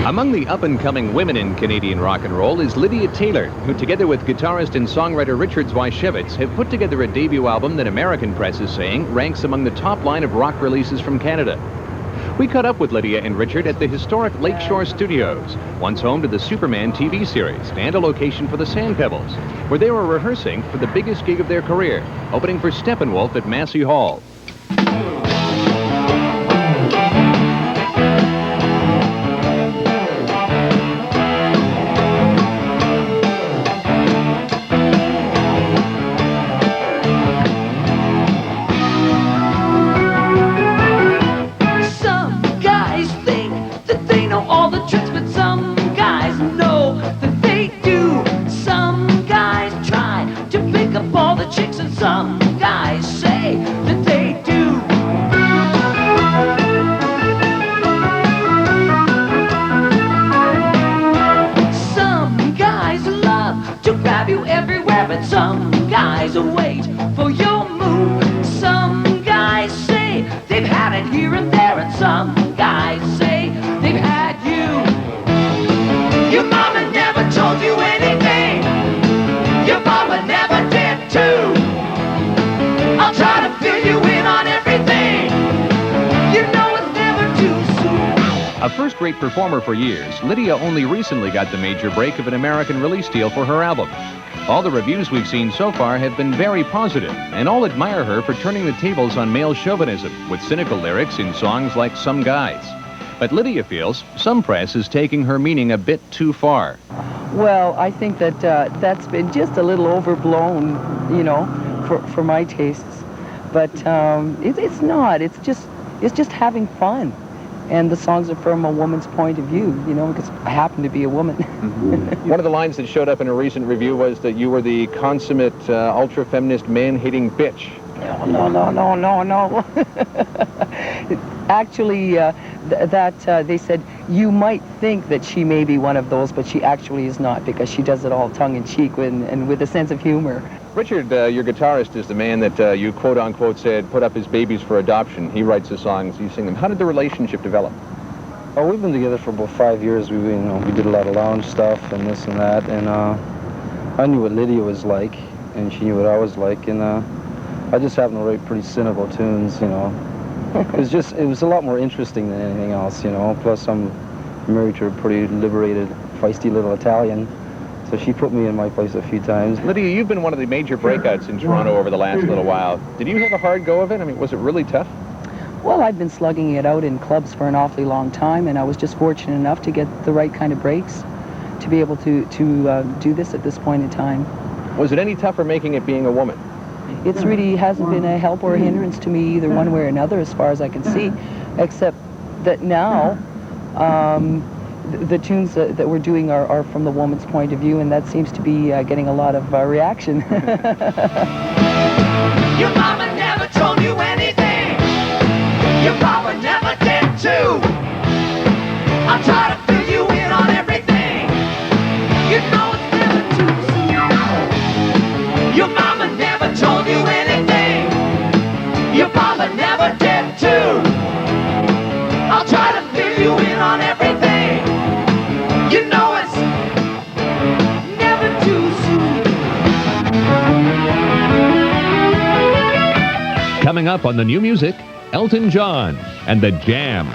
Among the up-and-coming women in Canadian rock and roll is Lydia Taylor, who together with guitarist and songwriter Richard Zwicewicz have put together a debut album that American press is saying ranks among the top line of rock releases from Canada. We caught up with Lydia and Richard at the historic Lakeshore Studios, once home to the Superman TV series and a location for the Sand Pebbles, where they were rehearsing for the biggest gig of their career, opening for Steppenwolf at Massey Hall. Some guys say that they do. Some guys love to grab you everywhere, but some guys wait for your move. Some guys say they've had it here and there, and some guys say they've had you. Your mama never told you anything. Your papa never did too. I'll try to fill you in on everything. You know it's never too soon. A first-rate performer for years, Lydia only recently got the major break of an American release deal for her album. All the reviews we've seen so far have been very positive, and all admire her for turning the tables on male chauvinism with cynical lyrics in songs like Some Guys. But Lydia feels some press is taking her meaning a bit too far. Well, I think that that's been just a little overblown, you know, for my tastes. But it's not. It's just having fun. And the songs are from a woman's point of view, you know, because I happen to be a woman. Mm-hmm. One of the lines that showed up in a recent review was that you were the consummate ultra-feminist man-hating bitch. No. Actually, they said, you might think that she may be one of those, but she actually is not, because she does it all tongue-in-cheek and with a sense of humor. Richard, your guitarist, is the man that you quote-unquote said put up his babies for adoption. He writes the songs, you sing them. How did the relationship develop? Oh, we've been together for about 5 years. We did a lot of lounge stuff and this and that, and I knew what Lydia was like, and she knew what I was like, and I just happened to write pretty cynical tunes, you know. It was a lot more interesting than anything else, you know. Plus, I'm married to a pretty liberated, feisty little Italian. So she put me in my place a few times. Lydia, you've been one of the major breakouts in Toronto over the last little while. Did you have a hard go of it? I mean, was it really tough? Well, I've been slugging it out in clubs for an awfully long time, and I was just fortunate enough to get the right kind of breaks to be able to do this at this point in time. Was it any tougher making it being a woman? It's really hasn't been a help or a hindrance to me either one way or another as far as I can see, except that now the tunes that we're doing are from the woman's point of view, and that seems to be getting a lot of reaction. Your mama never told you anything. Your papa never did too. I'll try to fill you in on everything. You know it's never too soon. Your mama never told you anything. Your papa never did too. I'll try to fill you in on everything. You know it's never too soon. Coming up on the new music, Elton John and The Jam.